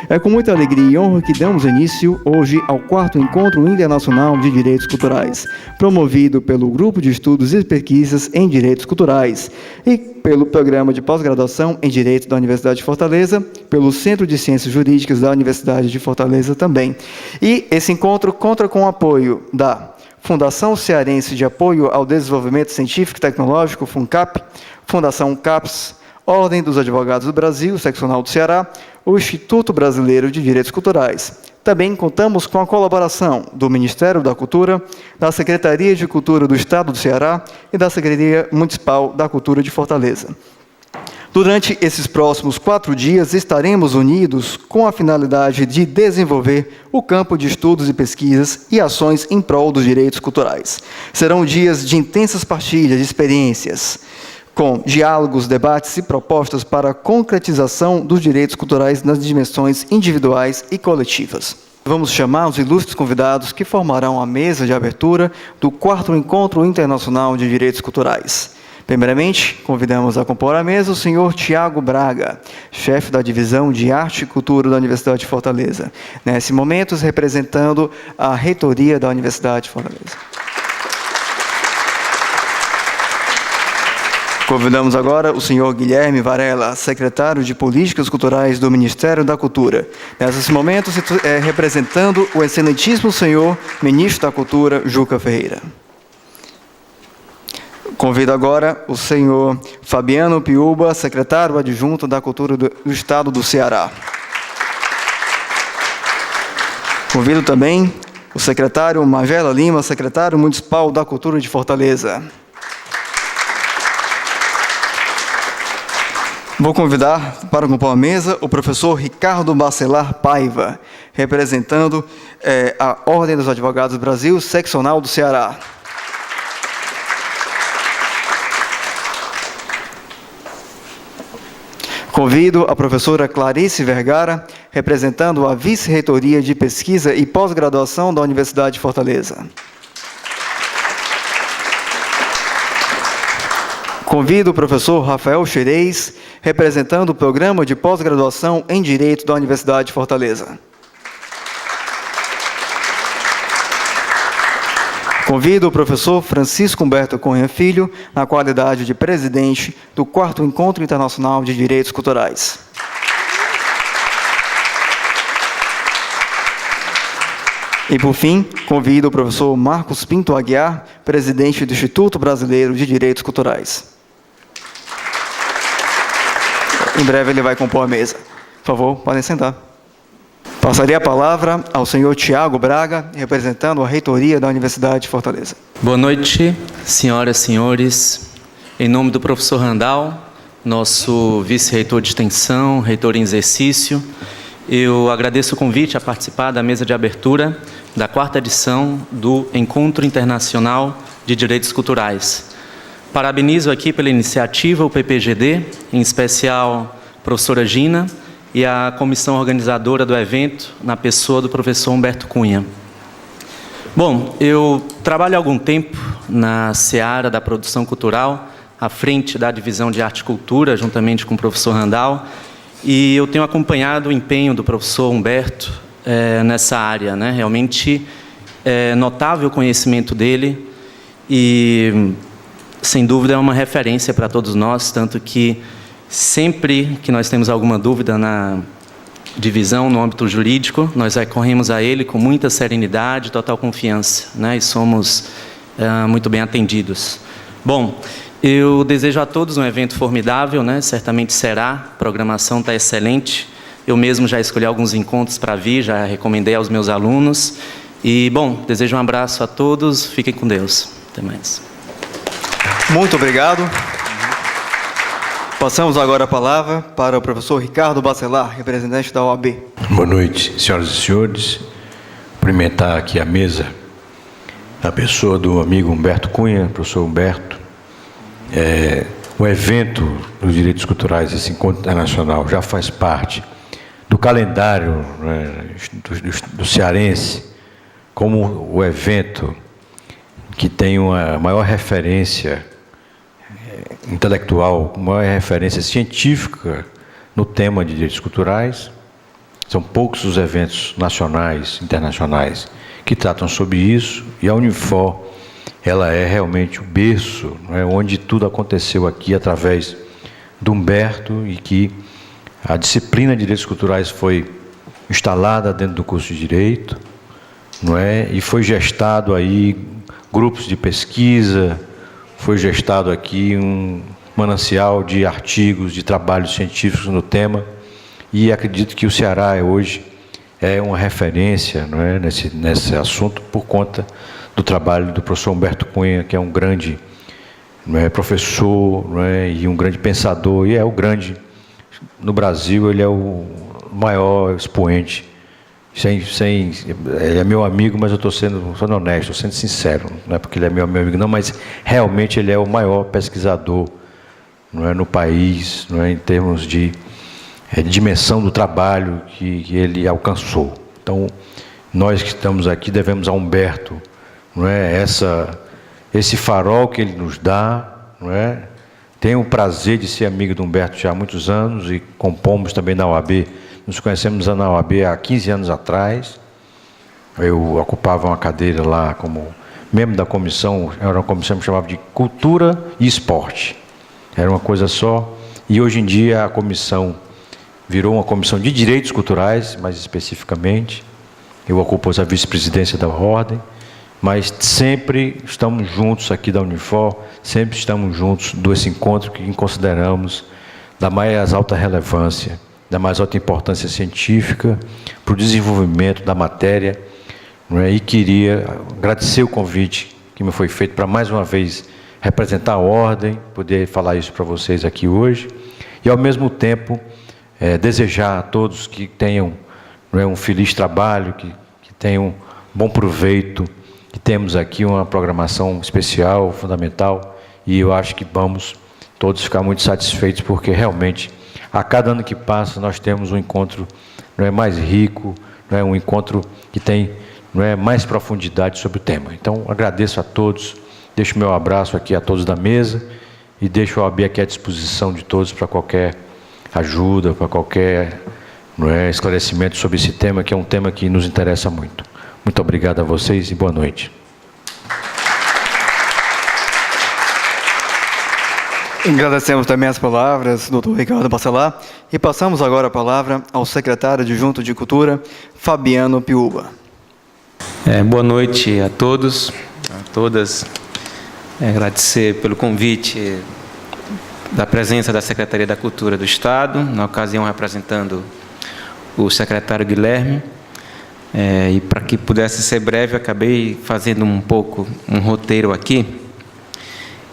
É com muita alegria e honra que damos início hoje ao 4º Encontro Internacional de Direitos Culturais, promovido pelo Grupo de Estudos e Pesquisas em Direitos Culturais e pelo Programa de Pós-Graduação em Direito da Universidade de Fortaleza, pelo Centro de Ciências Jurídicas da Universidade de Fortaleza também. E esse encontro conta com o apoio da Fundação Cearense de Apoio ao Desenvolvimento Científico e Tecnológico, FUNCAP, Fundação CAPES, Ordem dos Advogados do Brasil, Seccional do Ceará, o Instituto Brasileiro de Direitos Culturais. Também contamos com a colaboração do Ministério da Cultura, da Secretaria de Cultura do Estado do Ceará e da Secretaria Municipal da Cultura de Fortaleza. Durante esses próximos 4 dias, estaremos unidos com a finalidade de desenvolver o campo de estudos e pesquisas e ações em prol dos direitos culturais. Serão dias de intensas partilhas de experiências, com diálogos, debates e propostas para a concretização dos direitos culturais nas dimensões individuais e coletivas. Vamos chamar os ilustres convidados que formarão a mesa de abertura do 4º Encontro Internacional de Direitos Culturais. Primeiramente, convidamos a compor a mesa o senhor Tiago Braga, chefe da Divisão de Arte e Cultura da Universidade de Fortaleza, nesse momento representando a reitoria da Universidade de Fortaleza. Convidamos agora o senhor Guilherme Varela, secretário de Políticas Culturais do Ministério da Cultura. Nesses momentos, representando o excelentíssimo senhor Ministro da Cultura, Juca Ferreira. Convido agora o senhor Fabiano Piuba, secretário adjunto da Cultura do Estado do Ceará. Convido também o secretário Magela Lima, secretário municipal da Cultura de Fortaleza. Vou convidar para compor a mesa o professor Ricardo Bacelar Paiva, representando a Ordem dos Advogados do Brasil, Seccional do Ceará. Convido a professora Clarice Vergara, representando a Vice-Reitoria de Pesquisa e Pós-Graduação da Universidade de Fortaleza. Convido o professor Rafael Xerez, representando o Programa de Pós-Graduação em Direito da Universidade de Fortaleza. Convido o professor Francisco Humberto Cunha Filho, na qualidade de presidente do 4º Encontro Internacional de Direitos Culturais. E, por fim, convido o professor Marcos Pinto Aguiar, presidente do Instituto Brasileiro de Direitos Culturais. Em breve ele vai compor a mesa. Por favor, podem sentar. Passaria a palavra ao senhor Tiago Braga, representando a reitoria da Universidade de Fortaleza. Boa noite, senhoras e senhores. Em nome do professor Randall, nosso vice-reitor de extensão, reitor em exercício, eu agradeço o convite a participar da mesa de abertura da 4ª edição do Encontro Internacional de Direitos Culturais. Parabenizo aqui pela iniciativa o PPGD, em especial a professora Gina e a comissão organizadora do evento, na pessoa do professor Humberto Cunha. Bom, eu trabalho há algum tempo na seara da produção cultural, à frente da Divisão de Arte e Cultura, juntamente com o professor Randall, e eu tenho acompanhado o empenho do professor Humberto nessa área, né? Realmente é notável o conhecimento dele e, sem dúvida, é uma referência para todos nós, tanto que sempre que nós temos alguma dúvida na divisão, no âmbito jurídico, nós recorremos a ele com muita serenidade e total confiança, né? E somos muito bem atendidos. Bom, eu desejo a todos um evento formidável, né? Certamente será, a programação está excelente. Eu mesmo já escolhi alguns encontros para vir, já recomendei aos meus alunos. E, bom, desejo um abraço a todos, fiquem com Deus. Até mais. Muito obrigado. Passamos agora a palavra para o professor Ricardo Bacelar, representante da OAB. Boa noite, senhoras e senhores. Cumprimentar aqui a mesa na pessoa do amigo Humberto Cunha, professor Humberto, o evento dos direitos culturais, esse encontro internacional, já faz parte do calendário, né, do cearense, como o evento que tem uma maior referência intelectual, maior referência científica no tema de direitos culturais. São poucos os eventos nacionais, internacionais, que tratam sobre isso, e a Unifor, ela é realmente o berço, né, onde tudo aconteceu aqui através do Humberto, e que a disciplina de direitos culturais foi instalada dentro do curso de Direito, não é? E foi gestado aí grupos de pesquisa, foi gestado aqui um manancial de artigos, de trabalhos científicos no tema, e acredito que o Ceará hoje é uma referência, não é, nesse assunto, por conta do trabalho do professor Humberto Cunha, que é um grande, não é, professor, não é, e um grande pensador, e é o grande, no Brasil, ele é o maior expoente. Ele é meu amigo, mas eu estou sendo honesto, estou sendo sincero, não é porque ele é meu amigo não, mas realmente ele é o maior pesquisador, não é, no país, não é, em termos de dimensão do trabalho que ele alcançou. Então, nós que estamos aqui devemos a Humberto, não é, esse farol que ele nos dá, não é? Tenho o prazer de ser amigo do Humberto já há muitos anos e compomos também na UAB. Nos conhecemos na UAB há 15 anos atrás. Eu ocupava uma cadeira lá como membro da comissão, era uma comissão que chamava de Cultura e Esporte. Era uma coisa só. E hoje em dia a comissão virou uma comissão de direitos culturais, mais especificamente. Eu ocupo a vice-presidência da Ordem, mas sempre estamos juntos aqui da Unifor, sempre estamos juntos desse encontro que consideramos da mais alta relevância, da mais alta importância científica para o desenvolvimento da matéria, não é? E queria agradecer o convite que me foi feito para mais uma vez representar a Ordem, poder falar isso para vocês aqui hoje, e ao mesmo tempo desejar a todos que tenham, não é, um feliz trabalho, que tenham bom proveito, que temos aqui uma programação especial, fundamental, e eu acho que vamos todos ficar muito satisfeitos, porque realmente, a cada ano que passa, nós temos um encontro, não é, mais rico, não é, um encontro que tem, não é, mais profundidade sobre o tema. Então, agradeço a todos, deixo meu abraço aqui a todos da mesa, e deixo a OAB aqui à disposição de todos para qualquer ajuda, para qualquer, não é, esclarecimento sobre esse tema, que é um tema que nos interessa muito. Muito obrigado a vocês e boa noite. Agradecemos também as palavras do Dr. Ricardo Bacelar e passamos agora a palavra ao secretário adjunto de Cultura, Fabiano Piúba. Boa noite a todos, a todas. Agradecer pelo convite da presença da Secretaria da Cultura do Estado, na ocasião representando o secretário Guilherme. E para que pudesse ser breve, acabei fazendo um roteiro aqui.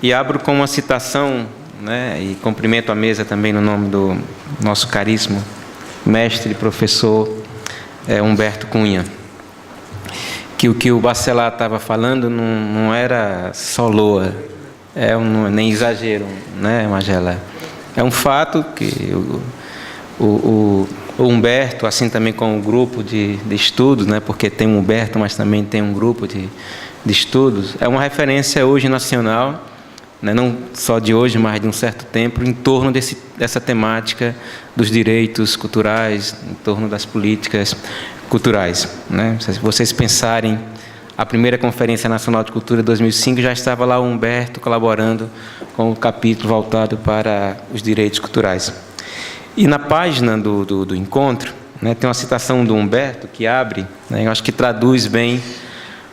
E abro com uma citação, né, e cumprimento a mesa também no nome do nosso caríssimo mestre e professor Humberto Cunha. Que o que o Bacelar estava falando não era só loa, nem exagero, né, Magela? É um fato que o Humberto, assim também com o grupo de estudos, né, porque tem o Humberto, mas também tem um grupo de estudos, é uma referência hoje nacional, né, não só de hoje, mas de um certo tempo, em torno dessa temática dos direitos culturais, em torno das políticas culturais, né? Se vocês pensarem, a primeira Conferência Nacional de Cultura de 2005, já estava lá o Humberto colaborando com o capítulo voltado para os direitos culturais. E na página do encontro, né, tem uma citação do Humberto que abre, né, eu acho que traduz bem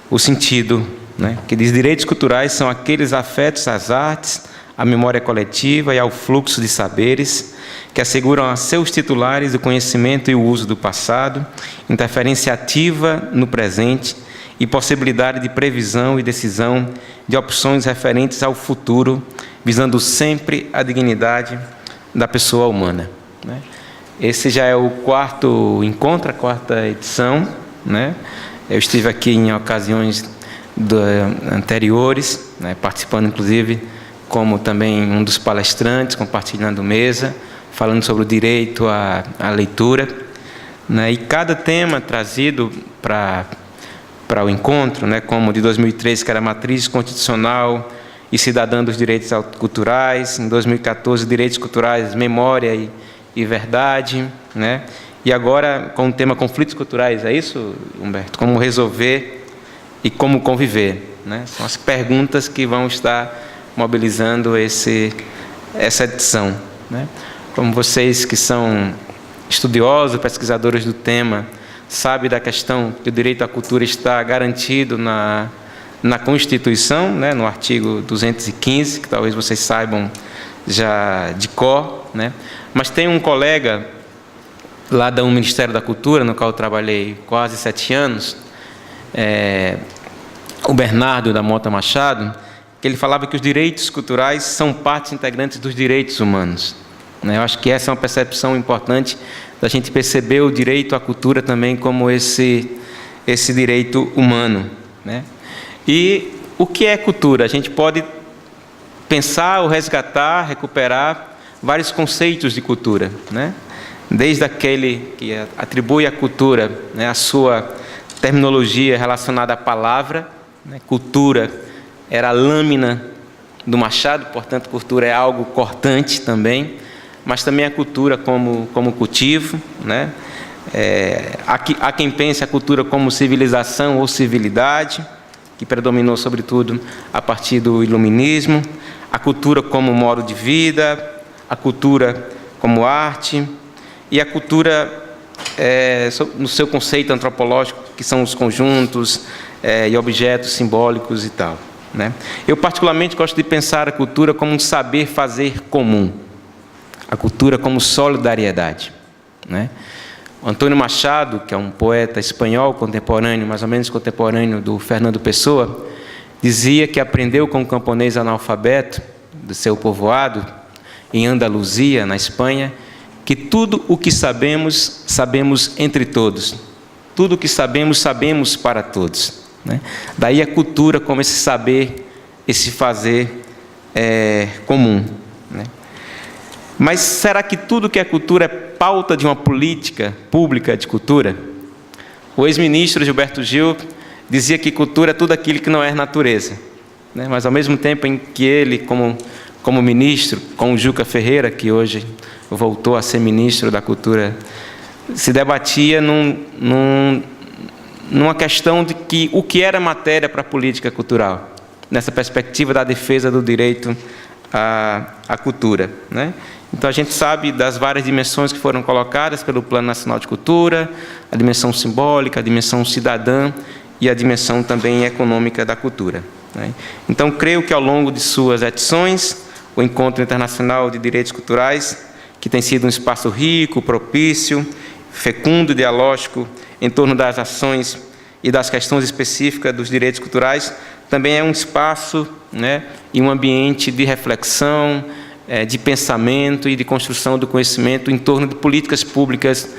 o sentido, né, que diz: direitos culturais são aqueles afetos às artes, à memória coletiva e ao fluxo de saberes que asseguram a seus titulares o conhecimento e o uso do passado, interferência ativa no presente e possibilidade de previsão e decisão de opções referentes ao futuro, visando sempre a dignidade da pessoa humana. Né? Esse já é o quarto encontro, a quarta edição, né? Eu estive aqui em ocasiões anteriores, né, participando inclusive como também um dos palestrantes, compartilhando mesa, falando sobre o direito à leitura, né, e cada tema trazido para o encontro, né, como de 2013, que era Matriz Constitucional e Cidadã dos Direitos Culturais, em 2014, Direitos Culturais, Memória e Verdade, né, e agora com o tema Conflitos Culturais, é isso, Humberto? Como resolver e como conviver, né? São as perguntas que vão estar mobilizando essa edição, né? Como vocês que são estudiosos, pesquisadores do tema, sabem da questão que o direito à cultura está garantido na Constituição, né? No artigo 215, que talvez vocês saibam já de cor, né? Mas tem um colega lá do Ministério da Cultura, no qual eu trabalhei quase 7 anos, o Bernardo da Mota Machado, que ele falava que os direitos culturais são partes integrantes dos direitos humanos, né? Eu acho que essa é uma percepção importante da gente perceber o direito à cultura também como esse direito humano, né? E o que é cultura? A gente pode pensar ou resgatar, recuperar vários conceitos de cultura, né? Desde aquele que atribui à cultura, né, a sua terminologia relacionada à palavra, né? Cultura era a lâmina do machado, portanto, cultura é algo cortante também, mas também a cultura como cultivo, né? Há quem pense a cultura como civilização ou civilidade, que predominou sobretudo a partir do iluminismo, a cultura como modo de vida, a cultura como arte, e a cultura no seu conceito antropológico, que são os conjuntos e objetos simbólicos e tal, né? Eu particularmente gosto de pensar a cultura como um saber fazer comum, a cultura como solidariedade, né? O Antônio Machado, que é um poeta espanhol contemporâneo, mais ou menos contemporâneo do Fernando Pessoa, dizia que aprendeu com um camponês analfabeto do seu povoado, em Andaluzia, na Espanha, que tudo o que sabemos, sabemos entre todos. Tudo o que sabemos, sabemos para todos, né? Daí a cultura como esse saber, esse fazer comum, né? Mas será que tudo que é cultura é pauta de uma política pública de cultura? O ex-ministro Gilberto Gil dizia que cultura é tudo aquilo que não é natureza, né? Mas ao mesmo tempo em que ele, como ministro, com o Juca Ferreira, que hoje voltou a ser ministro da Cultura, se debatia numa questão de que o que era matéria para a política cultural, nessa perspectiva da defesa do direito à cultura, né? Então a gente sabe das várias dimensões que foram colocadas pelo Plano Nacional de Cultura, a dimensão simbólica, a dimensão cidadã e a dimensão também econômica da cultura, né? Então creio que ao longo de suas edições, o Encontro Internacional de Direitos Culturais, que tem sido um espaço rico, propício, fecundo e dialógico em torno das ações e das questões específicas dos direitos culturais, também é um espaço, né, e um ambiente de reflexão, de pensamento e de construção do conhecimento em torno de políticas públicas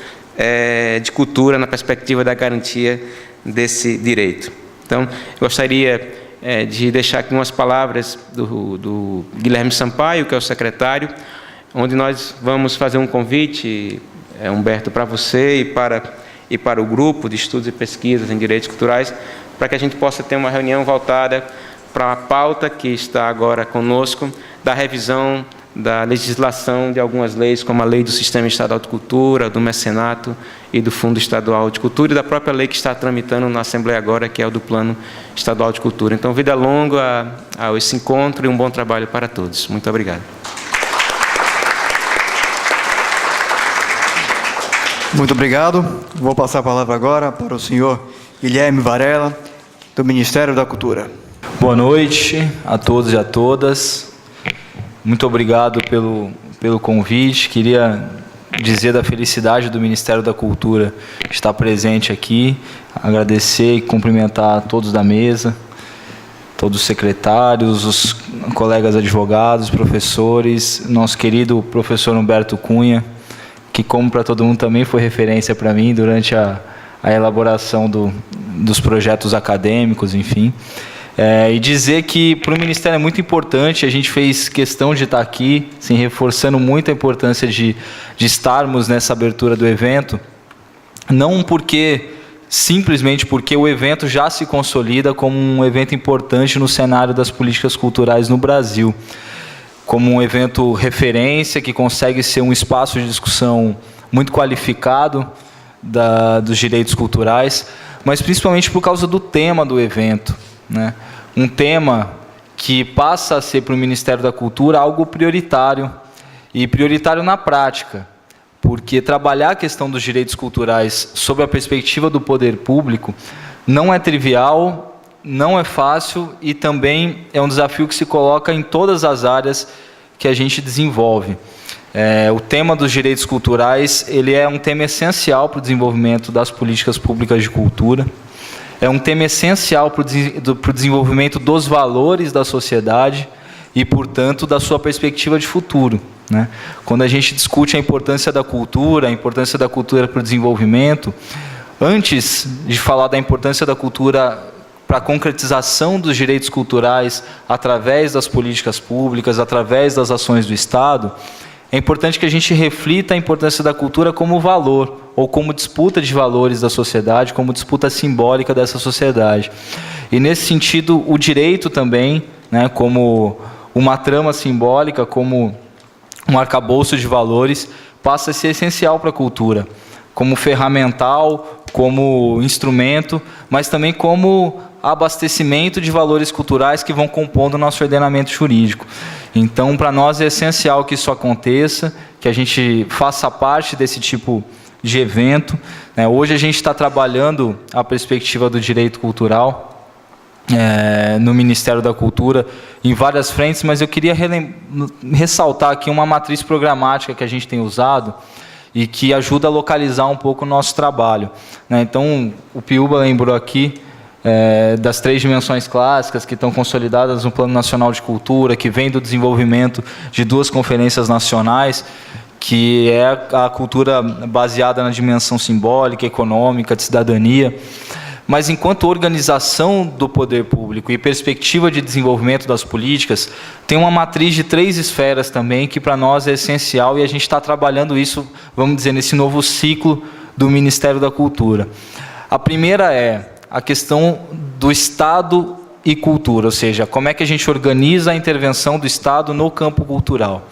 de cultura na perspectiva da garantia desse direito. Então, eu gostaria de deixar aqui umas palavras do Guilherme Sampaio, que é o secretário, onde nós vamos fazer um convite, Humberto, para você e para o grupo de estudos e pesquisas em direitos culturais, para que a gente possa ter uma reunião voltada para a pauta que está agora conosco, da revisão da legislação de algumas leis, como a Lei do Sistema Estadual de Cultura, do Mecenato e do Fundo Estadual de Cultura, e da própria lei que está tramitando na Assembleia agora, que é o do Plano Estadual de Cultura. Então, vida longa a esse encontro e um bom trabalho para todos. Muito obrigado. Muito obrigado. Vou passar a palavra agora para o senhor Guilherme Varela, do Ministério da Cultura. Boa noite a todos e a todas. Muito obrigado pelo convite. Queria dizer da felicidade do Ministério da Cultura estar presente aqui, agradecer e cumprimentar todos da mesa, todos os secretários, os colegas advogados, professores, nosso querido professor Humberto Cunha, que, como para todo mundo, também foi referência para mim durante a a elaboração dos projetos acadêmicos, enfim. E dizer que para o Ministério é muito importante, a gente fez questão de estar aqui, assim, reforçando muito a importância de estarmos nessa abertura do evento, não simplesmente porque o evento já se consolida como um evento importante no cenário das políticas culturais no Brasil, como um evento referência que consegue ser um espaço de discussão muito qualificado dos direitos culturais, mas principalmente por causa do tema do evento, né? Um tema que passa a ser para o Ministério da Cultura algo prioritário, e prioritário na prática, porque trabalhar a questão dos direitos culturais sob a perspectiva do poder público não é trivial, não é fácil e também é um desafio que se coloca em todas as áreas que a gente desenvolve. O tema dos direitos culturais, ele é um tema essencial para o desenvolvimento das políticas públicas de cultura, é um tema essencial para o desenvolvimento dos valores da sociedade e, portanto, da sua perspectiva de futuro, né? Quando a gente discute a importância da cultura para o desenvolvimento, antes de falar da importância da cultura para a concretização dos direitos culturais através das políticas públicas, através das ações do Estado, é importante que a gente reflita a importância da cultura como valor, ou como disputa de valores da sociedade, como disputa simbólica dessa sociedade. E, nesse sentido, o direito também, né, como uma trama simbólica, como um arcabouço de valores, passa a ser essencial para a cultura, como ferramental, como instrumento, mas também como abastecimento de valores culturais que vão compondo o nosso ordenamento jurídico. Então, para nós é essencial que isso aconteça, que a gente faça parte desse tipo de evento, né? Hoje a gente está trabalhando a perspectiva do direito cultural no Ministério da Cultura em várias frentes, mas eu queria ressaltar aqui uma matriz programática que a gente tem usado e que ajuda a localizar um pouco o nosso trabalho, né? Então, o Piúba lembrou aqui das 3 dimensões clássicas que estão consolidadas no Plano Nacional de Cultura, que vem do desenvolvimento de 2 conferências nacionais, que é a cultura baseada na dimensão simbólica, econômica, de cidadania. Mas, enquanto organização do poder público e perspectiva de desenvolvimento das políticas, tem uma matriz de 3 esferas também, que para nós é essencial, e a gente está trabalhando isso, vamos dizer, nesse novo ciclo do Ministério da Cultura. A primeira é a questão do Estado e cultura, ou seja, como é que a gente organiza a intervenção do Estado no campo cultural.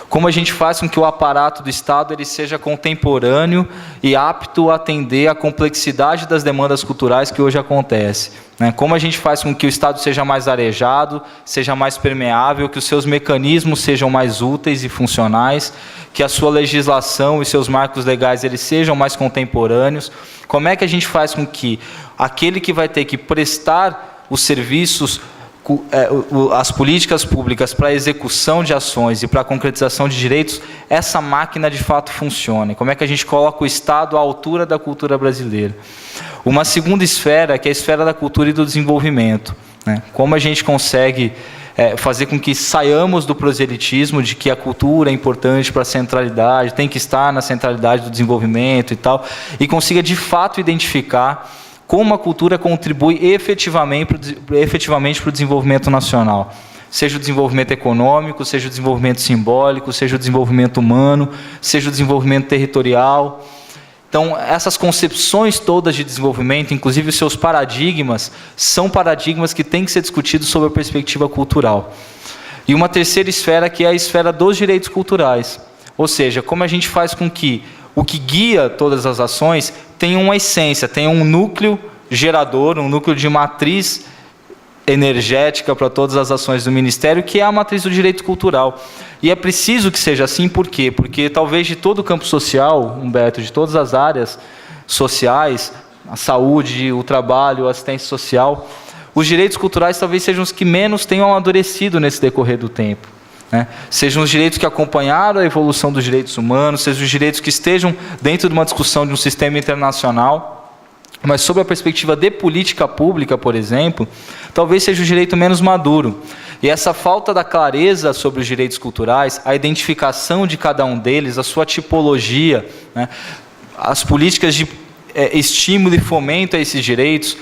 Como a gente faz com que o aparato do Estado ele seja contemporâneo e apto a atender a complexidade das demandas culturais que hoje acontece, né? Como a gente faz com que o Estado seja mais arejado, seja mais permeável, que os seus mecanismos sejam mais úteis e funcionais, que a sua legislação e seus marcos legais eles sejam mais contemporâneos. Como é que a gente faz com que aquele que vai ter que prestar os serviços, as políticas públicas para a execução de ações e para a concretização de direitos, essa máquina de fato funcione? Como é que a gente coloca o Estado à altura da cultura brasileira? Uma segunda esfera, que é a esfera da cultura e do desenvolvimento, né? Como a gente consegue fazer com que saiamos do proselitismo de que a cultura é importante para a centralidade, tem que estar na centralidade do desenvolvimento e tal, e consiga de fato identificar como a cultura contribui efetivamente para o desenvolvimento nacional. Seja o desenvolvimento econômico, seja o desenvolvimento simbólico, seja o desenvolvimento humano, seja o desenvolvimento territorial. Então, essas concepções todas de desenvolvimento, inclusive os seus paradigmas, são paradigmas que têm que ser discutidos sob a perspectiva cultural. E uma terceira esfera, que é a esfera dos direitos culturais. Ou seja, como a gente faz com que o que guia todas as ações tenha uma essência, tenha um núcleo gerador, um núcleo de matriz energética para todas as ações do Ministério, que é a matriz do direito cultural. E é preciso que seja assim, por quê? Porque talvez de todo o campo social, Humberto, de todas as áreas sociais, a saúde, o trabalho, a assistência social, os direitos culturais talvez sejam os que menos tenham amadurecido nesse decorrer do tempo, né? Sejam os direitos que acompanharam a evolução dos direitos humanos, sejam os direitos que estejam dentro de uma discussão de um sistema internacional, mas sob a perspectiva de política pública, por exemplo, talvez seja o direito menos maduro. E essa falta da clareza sobre os direitos culturais, a identificação de cada um deles, a sua tipologia, né, as políticas de estímulo e fomento a esses direitos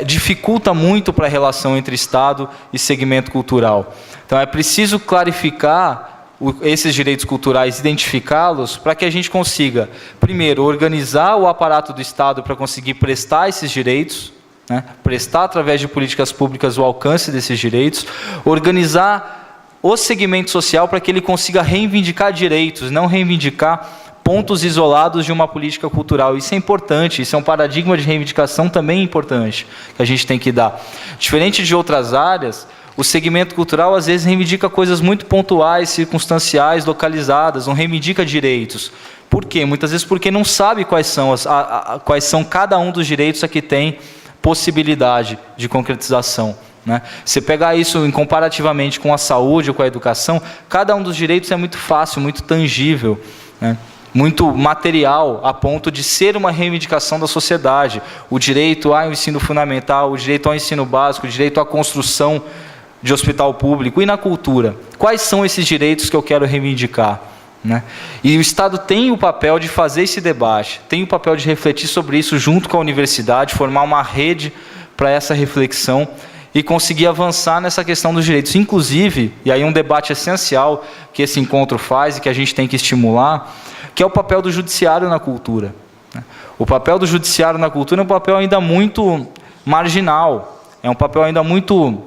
dificulta muito para a relação entre Estado e segmento cultural. Então, é preciso clarificar esses direitos culturais, identificá-los, para que a gente consiga, primeiro, organizar o aparato do Estado para conseguir prestar esses direitos, né? Prestar através de políticas públicas o alcance desses direitos, organizar o segmento social para que ele consiga reivindicar direitos, não reivindicar pontos isolados de uma política cultural. Isso é importante, isso é um paradigma de reivindicação também importante, que a gente tem que dar. Diferente de outras áreas, o segmento cultural, às vezes, reivindica coisas muito pontuais, circunstanciais, localizadas, não reivindica direitos. Por quê? Muitas vezes porque não sabe quais são cada um dos direitos a que tem possibilidade de concretização, né? Se pegar isso comparativamente com a saúde ou com a educação, cada um dos direitos é muito fácil, muito tangível, né? Muito material, a ponto de ser uma reivindicação da sociedade. O direito ao ensino fundamental, o direito ao ensino básico, o direito à construção de hospital público. E na cultura, quais são esses direitos que eu quero reivindicar, né? E o Estado tem o papel de fazer esse debate, tem o papel de refletir sobre isso junto com a universidade, formar uma rede para essa reflexão e conseguir avançar nessa questão dos direitos. Inclusive, e aí um debate essencial que esse encontro faz e que a gente tem que estimular, que é o papel do judiciário na cultura. O papel do judiciário na cultura é um papel ainda muito marginal, é um papel ainda muito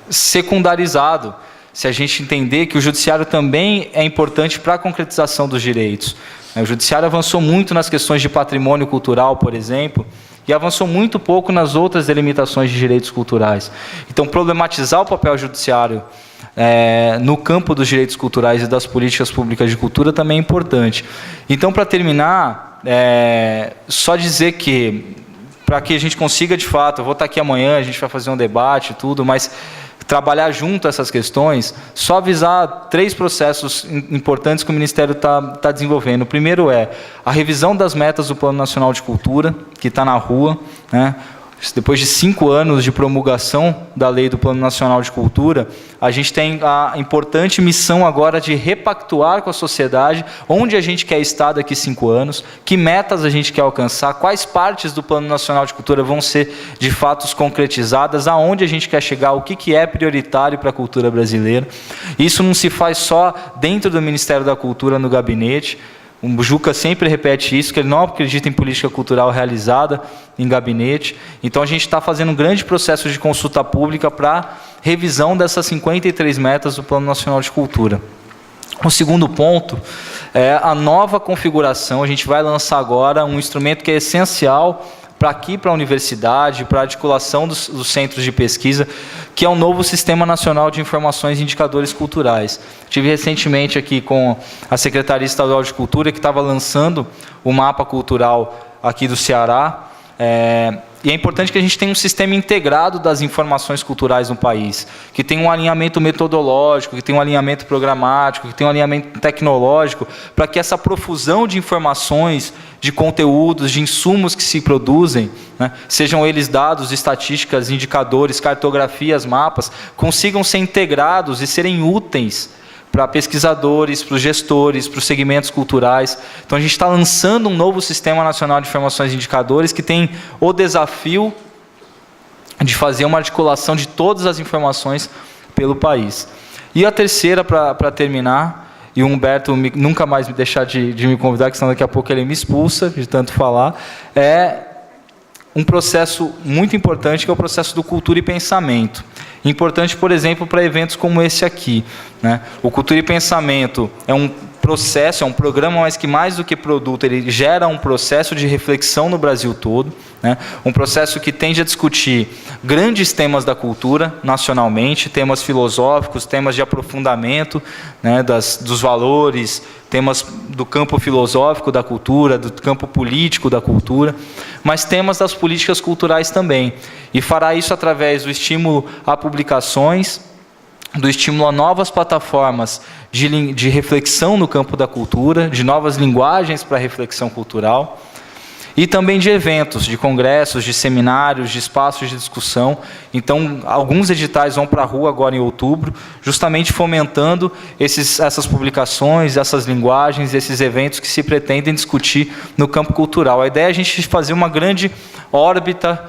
secundarizado, se a gente entender que o judiciário também é importante para a concretização dos direitos. O judiciário avançou muito nas questões de patrimônio cultural, por exemplo, e avançou muito pouco nas outras delimitações de direitos culturais. Então, problematizar o papel judiciário no campo dos direitos culturais e das políticas públicas de cultura também é importante. Então, para terminar, só dizer que, para que a gente consiga, de fato, eu vou estar aqui amanhã, a gente vai fazer um debate e tudo, mas trabalhar junto a essas questões, só avisar 3 processos importantes que o Ministério está desenvolvendo. O primeiro é a revisão das metas do Plano Nacional de Cultura, que está na rua, né? Depois de 5 anos de promulgação da lei do Plano Nacional de Cultura, a gente tem a importante missão agora de repactuar com a sociedade onde a gente quer estar daqui 5 anos, que metas a gente quer alcançar, quais partes do Plano Nacional de Cultura vão ser de fato concretizadas, aonde a gente quer chegar, o que é prioritário para a cultura brasileira. Isso não se faz só dentro do Ministério da Cultura, no gabinete. O Juca sempre repete isso, que ele não acredita em política cultural realizada em gabinete. Então, a gente está fazendo um grande processo de consulta pública para revisão dessas 53 metas do Plano Nacional de Cultura. O segundo ponto é a nova configuração. A gente vai lançar agora um instrumento que é essencial para a universidade, para a articulação dos centros de pesquisa, que é o novo Sistema Nacional de Informações e Indicadores Culturais. Tive recentemente aqui com a Secretaria Estadual de Cultura, que estava lançando o mapa cultural aqui do Ceará, e é importante que a gente tenha um sistema integrado das informações culturais no país, que tenha um alinhamento metodológico, que tenha um alinhamento programático, que tenha um alinhamento tecnológico, para que essa profusão de informações, de conteúdos, de insumos que se produzem, né, sejam eles dados, estatísticas, indicadores, cartografias, mapas, consigam ser integrados e serem úteis para pesquisadores, para os gestores, para os segmentos culturais. Então, a gente está lançando um novo Sistema Nacional de Informações e Indicadores que tem o desafio de fazer uma articulação de todas as informações pelo país. E a terceira, para terminar, e o Humberto nunca mais me deixar de me convidar, que senão daqui a pouco ele me expulsa de tanto falar, é um processo muito importante, que é o processo do Cultura e Pensamento. Importante, por exemplo, para eventos como esse aqui, né? O Cultura e Pensamento é um processo, é um programa, mas que mais do que produto, ele gera um processo de reflexão no Brasil todo, né? Um processo que tende a discutir grandes temas da cultura nacionalmente, temas filosóficos, temas de aprofundamento, né, dos valores, temas do campo filosófico da cultura, do campo político da cultura, mas temas das políticas culturais também. E fará isso através do estímulo a publicações, do estímulo a novas plataformas de reflexão no campo da cultura, de novas linguagens para a reflexão cultural, e também de eventos, de congressos, de seminários, de espaços de discussão. Então, alguns editais vão para a rua agora em outubro, justamente fomentando essas publicações, essas linguagens, esses eventos que se pretendem discutir no campo cultural. A ideia é a gente fazer uma grande órbita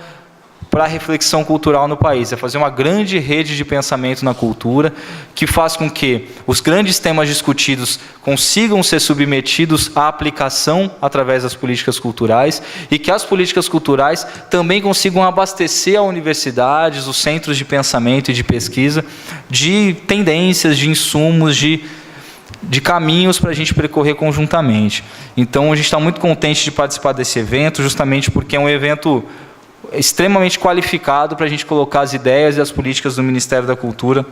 para a reflexão cultural no país, é fazer uma grande rede de pensamento na cultura, que faz com que os grandes temas discutidos consigam ser submetidos à aplicação através das políticas culturais, e que as políticas culturais também consigam abastecer a universidades, os centros de pensamento e de pesquisa, de tendências, de insumos, de caminhos para a gente percorrer conjuntamente. Então, a gente está muito contente de participar desse evento, justamente porque é um evento extremamente qualificado para a gente colocar as ideias e as políticas do Ministério da Cultura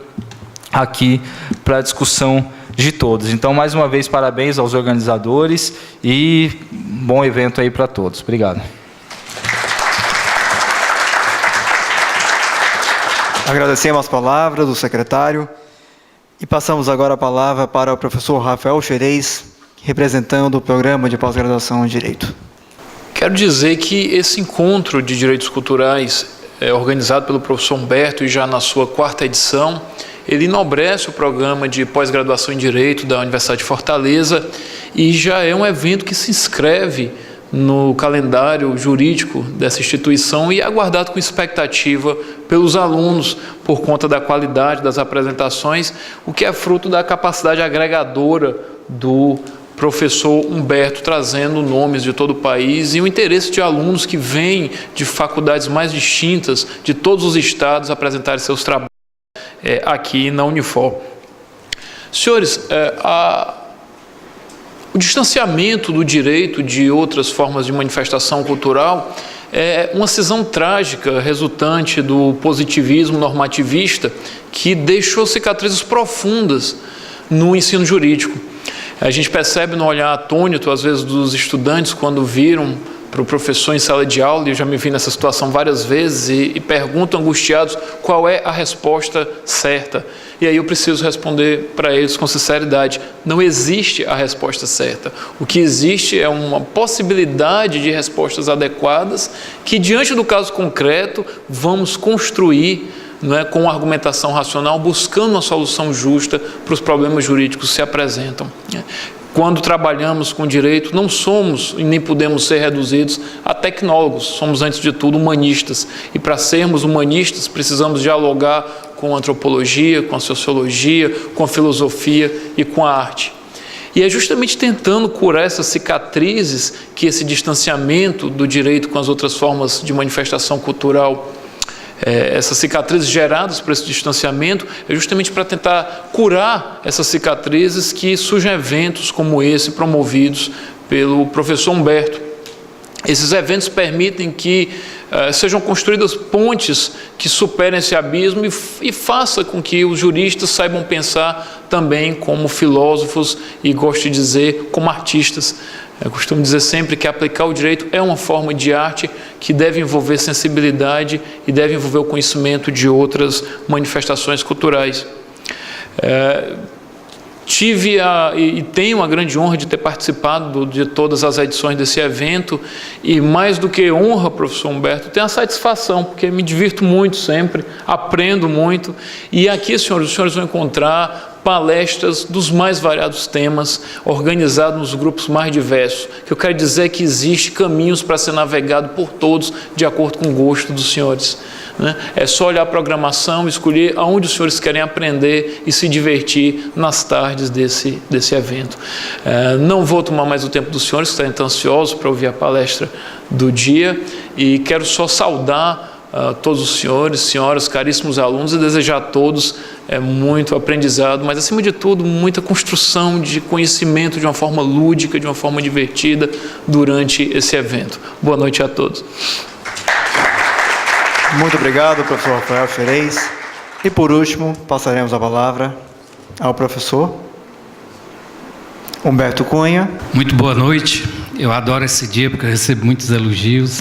aqui para a discussão de todos. Então, mais uma vez, parabéns aos organizadores e bom evento aí para todos. Obrigado. Agradecemos as palavras do secretário e passamos agora a palavra para o professor Rafael Xerez, representando o programa de pós-graduação em Direito. Quero dizer que esse encontro de direitos culturais, organizado pelo professor Humberto e já na sua 4ª edição, ele enobrece o programa de pós-graduação em Direito da Universidade de Fortaleza e já é um evento que se inscreve no calendário jurídico dessa instituição e é aguardado com expectativa pelos alunos por conta da qualidade das apresentações, o que é fruto da capacidade agregadora do professor Humberto, trazendo nomes de todo o país e o interesse de alunos que vêm de faculdades mais distintas de todos os estados apresentarem seus trabalhos aqui na Unifor. Senhores, o distanciamento do direito de outras formas de manifestação cultural é uma cisão trágica resultante do positivismo normativista que deixou cicatrizes profundas no ensino jurídico. A gente percebe no olhar atônito, às vezes, dos estudantes quando viram para o professor em sala de aula, e eu já me vi nessa situação várias vezes, e perguntam angustiados qual é a resposta certa. E aí eu preciso responder para eles com sinceridade: não existe a resposta certa. O que existe é uma possibilidade de respostas adequadas que, diante do caso concreto, vamos construir, com argumentação racional, buscando uma solução justa para os problemas jurídicos que se apresentam. Quando trabalhamos com direito, não somos e nem podemos ser reduzidos a tecnólogos, somos, antes de tudo, humanistas. E para sermos humanistas, precisamos dialogar com a antropologia, com a sociologia, com a filosofia e com a arte. E é justamente tentando curar essas cicatrizes que esse distanciamento do direito com as outras formas de manifestação cultural, essas cicatrizes geradas por esse distanciamento, é justamente para tentar curar essas cicatrizes que surgem eventos como esse, promovidos pelo professor Humberto. Esses eventos permitem que sejam construídas pontes que superem esse abismo e faça com que os juristas saibam pensar também como filósofos e, gosto de dizer, como artistas. Eu costumo dizer sempre que aplicar o direito é uma forma de arte que deve envolver sensibilidade e deve envolver o conhecimento de outras manifestações culturais. Tive e tenho a grande honra de ter participado de todas as edições desse evento e, mais do que honra, professor Humberto, tenho a satisfação, porque me divirto muito sempre, aprendo muito, e aqui, senhores, os senhores vão encontrar palestras dos mais variados temas, organizados nos grupos mais diversos. O que eu quero dizer é que existe caminhos para ser navegado por todos, de acordo com o gosto dos senhores. É só olhar a programação, escolher aonde os senhores querem aprender e se divertir nas tardes desse evento. Não vou tomar mais o tempo dos senhores, que estão ansiosos para ouvir a palestra do dia, e quero só saudar todos os senhores, senhoras, caríssimos alunos, e desejar a todos muito aprendizado, mas, acima de tudo, muita construção de conhecimento de uma forma lúdica, de uma forma divertida durante esse evento. Boa noite a todos. Muito obrigado, professor Rafael Xerez. E, por último, passaremos a palavra ao professor Humberto Cunha. Muito boa noite. Eu adoro esse dia porque eu recebo muitos elogios,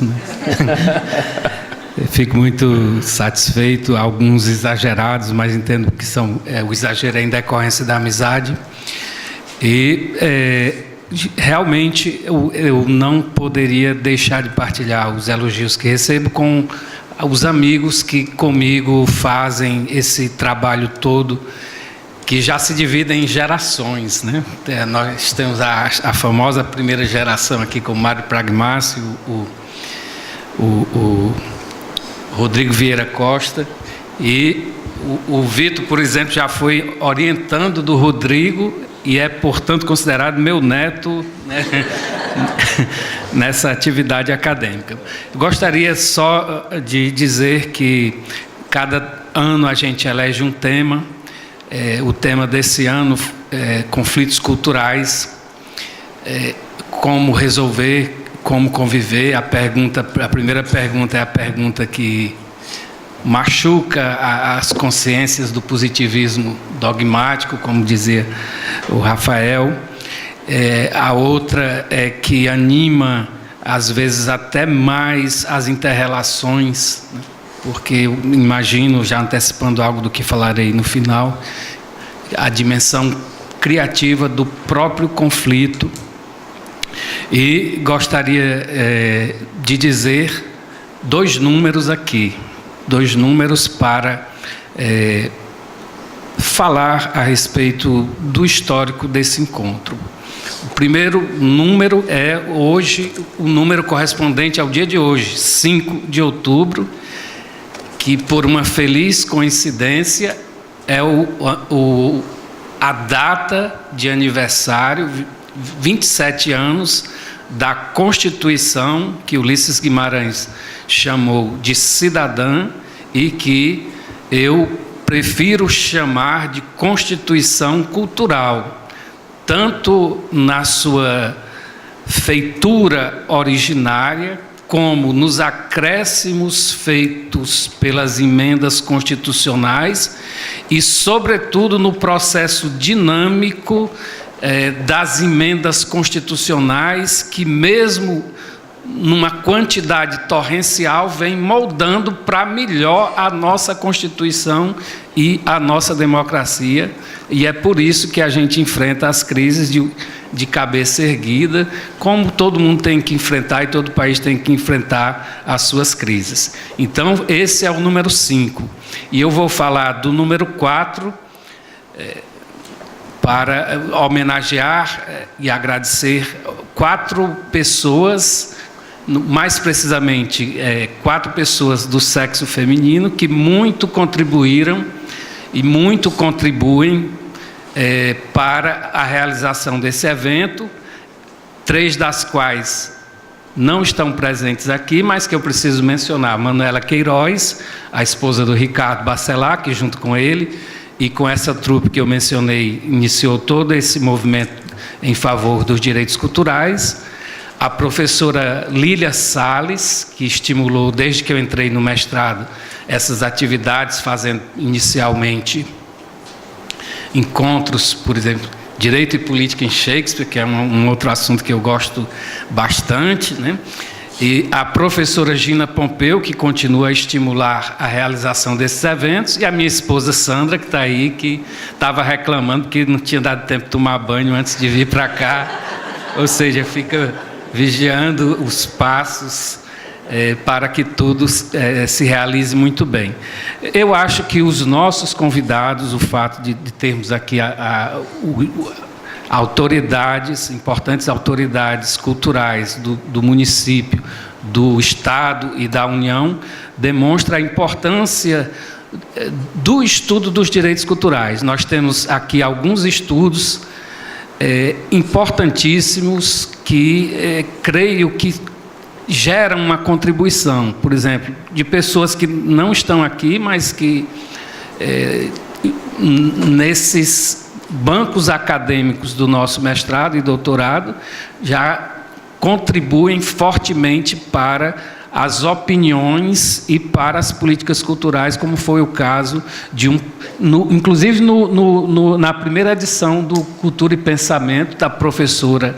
Eu fico muito satisfeito, alguns exagerados, mas entendo que o exagero é em decorrência da amizade. E realmente eu não poderia deixar de partilhar os elogios que recebo com os amigos que comigo fazem esse trabalho todo, que já se dividem em gerações, né? Nós temos a famosa primeira geração aqui com o Mário Pragmácio, o Rodrigo Vieira Costa, e o Vitor, por exemplo, já foi orientando do Rodrigo e é, portanto, considerado meu neto, né? Nessa atividade acadêmica. Gostaria só de dizer que cada ano a gente elege um tema. O tema desse ano é conflitos culturais, como resolver, como conviver. A primeira pergunta é a pergunta que machuca as consciências do positivismo dogmático, como dizia o Rafael. A outra é que anima, às vezes, até mais as inter-relações, né? Porque eu imagino, já antecipando algo do que falarei no final, a dimensão criativa do próprio conflito. E gostaria de dizer 2 números aqui, 2 números para falar a respeito do histórico desse encontro. O primeiro número é hoje, o número correspondente ao dia de hoje, 5 de outubro, que por uma feliz coincidência é a data de aniversário, 27 anos, da Constituição que Ulisses Guimarães chamou de cidadã e que eu prefiro chamar de Constituição cultural, tanto na sua feitura originária, como nos acréscimos feitos pelas emendas constitucionais e, sobretudo, no processo dinâmico das emendas constitucionais que, mesmo numa quantidade torrencial, vem moldando para melhor a nossa Constituição e a nossa democracia. E é por isso que a gente enfrenta as crises de cabeça erguida, como todo mundo tem que enfrentar e todo país tem que enfrentar as suas crises. Então, esse é o número 5. E eu vou falar do número 4, para homenagear e agradecer 4 pessoas, mais precisamente 4 pessoas do sexo feminino, que muito contribuíram e muito contribuem para a realização desse evento, 3 das quais não estão presentes aqui, mas que eu preciso mencionar: Manuela Queiroz, a esposa do Ricardo Bacelar, que junto com ele e com essa trupe que eu mencionei, iniciou todo esse movimento em favor dos direitos culturais; a professora Lília Salles, que estimulou, desde que eu entrei no mestrado, essas atividades, fazendo inicialmente encontros, por exemplo, Direito e Política em Shakespeare, que é um outro assunto que eu gosto bastante, né? E a professora Gina Pompeu, que continua a estimular a realização desses eventos, e a minha esposa Sandra, que está aí, que estava reclamando que não tinha dado tempo de tomar banho antes de vir para cá, ou seja, fica vigiando os passos para que tudo se realize muito bem. Eu acho que os nossos convidados, o fato de termos aqui autoridades, importantes autoridades culturais do município, do Estado e da União, demonstra a importância do estudo dos direitos culturais. Nós temos aqui alguns estudos importantíssimos que creio que geram uma contribuição, por exemplo, de pessoas que não estão aqui, mas que nesses bancos acadêmicos do nosso mestrado e doutorado já contribuem fortemente para as opiniões e para as políticas culturais, como foi o caso inclusive na primeira edição do Cultura e Pensamento, da professora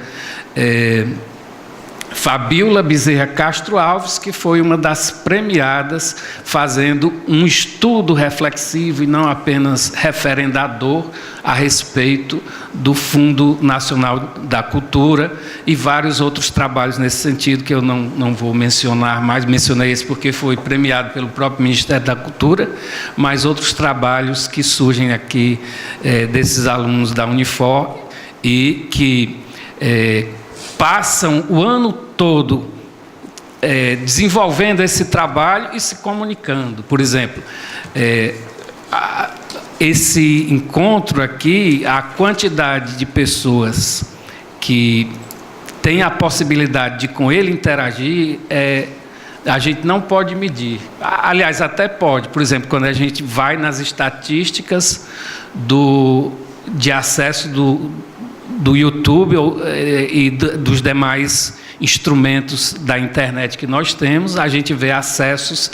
Fabíola Bezerra Castro Alves, que foi uma das premiadas, fazendo um estudo reflexivo e não apenas referendador a respeito do Fundo Nacional da Cultura, e vários outros trabalhos nesse sentido que eu não vou mencionar mais. Mencionei esse porque foi premiado pelo próprio Ministério da Cultura, mas outros trabalhos que surgem aqui desses alunos da Unifor e que passam o ano todo desenvolvendo esse trabalho e se comunicando. Por exemplo, esse encontro aqui, a quantidade de pessoas que têm a possibilidade de com ele interagir, a gente não pode medir. Aliás, até pode. Por exemplo, quando a gente vai nas estatísticas de acesso do YouTube e dos demais instrumentos da internet que nós temos, a gente vê acessos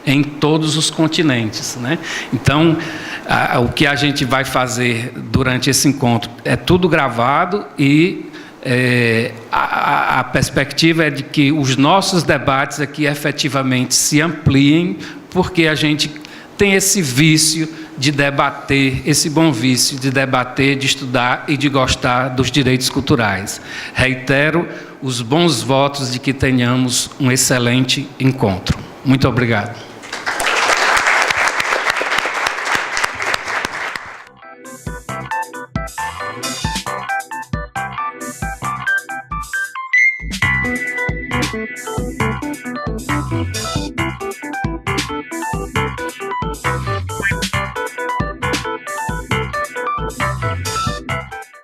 em todos os continentes, né? Então, o que a gente vai fazer durante esse encontro é tudo gravado e a perspectiva é de que os nossos debates aqui efetivamente se ampliem, porque a gente tem esse vício de debater, esse bom vício de debater, de estudar e de gostar dos direitos culturais. Reitero os bons votos de que tenhamos um excelente encontro. Muito obrigado.